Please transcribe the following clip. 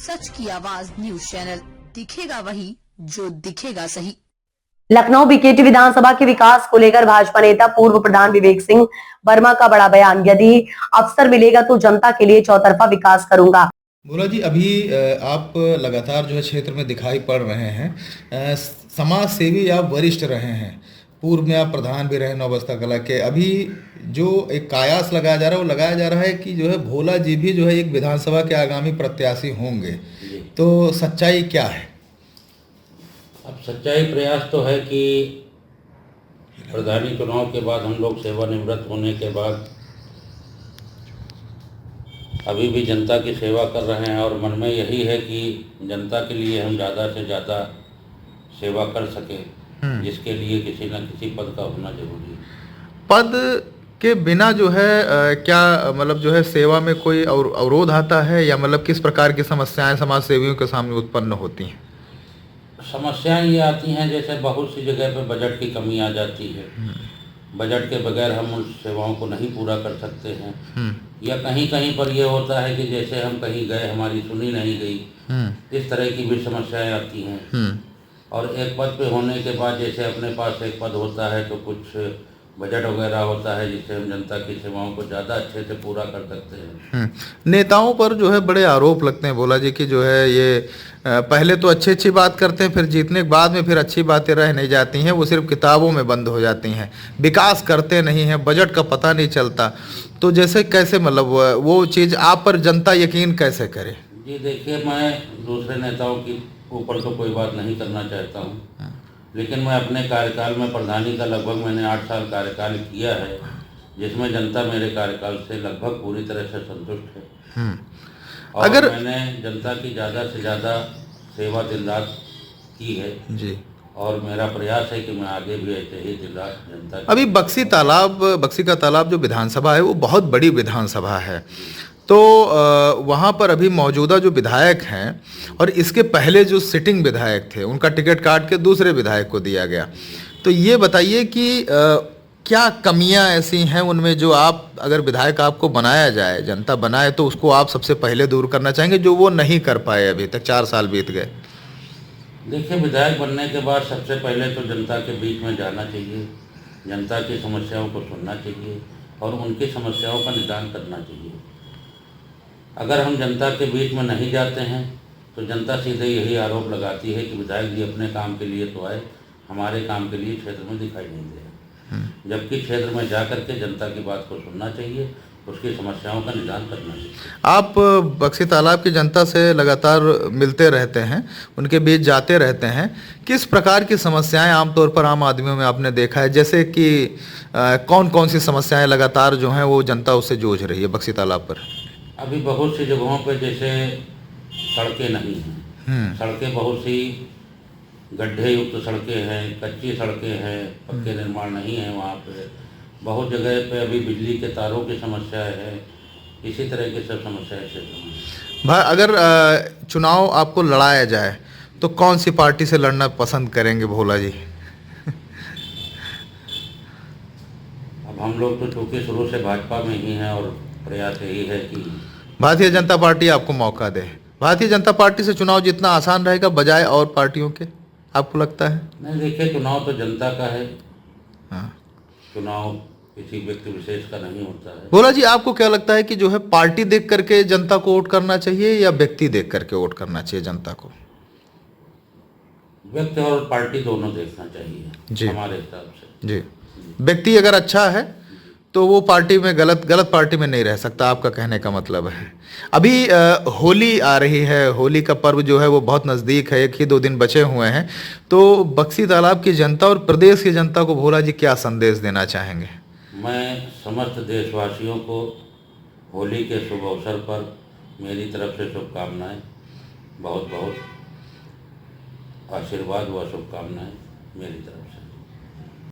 सच की आवाज news channel, दिखेगा वही जो दिखेगा सही। लखनऊ बीकेटी विधानसभा के विकास को लेकर भाजपा नेता पूर्व प्रधान विवेक सिंह वर्मा का बड़ा बयान। यदि अवसर मिलेगा तो जनता के लिए चौतरफा विकास करूंगा। बोला जी, अभी आप लगातार जो है क्षेत्र में दिखाई पड़ रहे हैं। समाज सेवी आप वरिष्ठ रहे हैं, पूर्व में आप प्रधान भी रहे नौबस्ता कला के। अभी जो एक कायास लगाया जा रहा है वो लगाया जा रहा है कि जो है भोला जी भी जो है एक विधानसभा के आगामी प्रत्याशी होंगे, तो सच्चाई क्या है? अब सच्चाई प्रयास तो है कि प्रधानी चुनाव के बाद हम लोग सेवानिवृत्त होने के बाद अभी भी जनता की सेवा कर रहे हैं और मन में यही है कि जनता के लिए हम ज़्यादा से ज़्यादा सेवा कर सकें, जिसके लिए किसी न किसी पद का होना जरूरी है। पद के बिना जो है क्या मतलब जो है सेवा में कोई अवरोध आता है, या मतलब किस प्रकार की समस्याएं समाज सेवियों के सामने उत्पन्न होती हैं? समस्याएं ये आती हैं, जैसे बहुत सी जगह पे बजट की कमी आ जाती है। बजट के बगैर हम उस सेवाओं को नहीं पूरा कर सकते हैं, या कहीं कहीं पर ये होता है कि जैसे हम कहीं गए, हमारी सुनी नहीं गई, इस तरह की भी समस्याएं आती हैं। और एक पद पे होने के बाद जैसे अपने पास एक पद होता है तो कुछ बजट वगैरह होता है जिससे हम जनता की सेवाओं को ज़्यादा अच्छे से पूरा कर सकते हैं। नेताओं पर जो है बड़े आरोप लगते हैं भोला जी की, जो है ये पहले तो अच्छी अच्छी बात करते हैं, फिर जीतने के बाद में फिर अच्छी बातें रह नहीं जाती हैं, वो सिर्फ किताबों में बंद हो जाती हैं, विकास करते नहीं हैं, बजट का पता नहीं चलता। तो जैसे कैसे मतलब वो चीज़ आप पर जनता यकीन कैसे करे? जी देखिए, मैं दूसरे नेताओं के ऊपर तो कोई बात नहीं करना चाहता हूँ, लेकिन मैं अपने कार्यकाल में प्रधानी का लगभग मैंने 8 साल कार्यकाल किया है, जिसमें जनता मेरे कार्यकाल से लगभग पूरी तरह से संतुष्ट है। और अगर मैंने जनता की ज़्यादा से ज़्यादा सेवा दिन रात की है जी, और मेरा प्रयास है कि मैं आगे भी ऐसे ही दिन रात जनता अभी बक्सी का तालाब जो विधानसभा है वो बहुत बड़ी विधानसभा है, तो वहाँ पर अभी मौजूदा जो विधायक हैं और इसके पहले जो सिटिंग विधायक थे उनका टिकट काट के दूसरे विधायक को दिया गया। तो ये बताइए कि क्या कमियां ऐसी हैं उनमें जो आप, अगर विधायक आपको बनाया जाए, जनता बनाए, तो उसको आप सबसे पहले दूर करना चाहेंगे जो वो नहीं कर पाए अभी तक? 4 साल बीत गए। देखिए, विधायक बनने के बाद सबसे पहले तो जनता के बीच में जाना चाहिए, जनता की समस्याओं को सुनना चाहिए और उनकी समस्याओं का निदान करना चाहिए। अगर हम जनता के बीच में नहीं जाते हैं तो जनता सीधे यही आरोप लगाती है कि विधायक जी अपने काम के लिए तो आए, हमारे काम के लिए क्षेत्र में दिखाई नहीं दे रहे। जबकि क्षेत्र में जा कर के जनता की बात को सुनना चाहिए, उसकी समस्याओं का निदान करना चाहिए। आप बक्सी तालाब की जनता से लगातार मिलते रहते हैं, उनके बीच जाते रहते हैं, किस प्रकार की समस्याएं आमतौर पर आम आदमियों में आपने देखा है? जैसे कि कौन कौन सी समस्याएं लगातार जो हैं वो जनता उससे जूझ रही है बक्सी तालाब पर? अभी बहुत सी जगहों पे जैसे सड़कें नहीं हैं, सड़कें बहुत सी गड्ढे युक्त सड़कें हैं, कच्ची सड़कें हैं, पक्के निर्माण नहीं है वहाँ पे। बहुत जगह पे अभी बिजली के तारों की समस्या है, इसी तरह की सब समस्याएं क्षेत्र में। भाई, अगर चुनाव आपको लड़ाया जाए तो कौन सी पार्टी से लड़ना पसंद करेंगे भोला जी? अब हम लोग तो चूँकि शुरू से भाजपा में ही हैं और प्रयास यही है कि भारतीय जनता पार्टी आपको मौका दे। भारतीय जनता पार्टी से चुनाव जितना आसान रहेगा बजाय और पार्टियों के, आपको लगता है? नहीं, देखिए, चुनाव तो जनता का है, हाँ। चुनाव किसी व्यक्ति विशेष का नहीं होता है। भोला जी, आपको क्या लगता है कि जो है पार्टी देख करके जनता को वोट करना चाहिए या व्यक्ति देख करके वोट करना चाहिए जनता को? व्यक्ति और पार्टी दोनों देखना चाहिए जी, हमारे हिसाब से। जी। व्यक्ति अगर अच्छा है तो वो पार्टी में गलत पार्टी में नहीं रह सकता, आपका कहने का मतलब है। अभी होली आ रही है, होली का पर्व जो है वो बहुत नज़दीक है, 1 ही 2 दिन बचे हुए हैं, तो बक्सी तालाब की जनता और प्रदेश की जनता को भोला जी क्या संदेश देना चाहेंगे? मैं समस्त देशवासियों को होली के शुभ अवसर पर मेरी तरफ से शुभकामनाएं, बहुत बहुत आशीर्वाद व शुभकामनाएं मेरी तरफ से।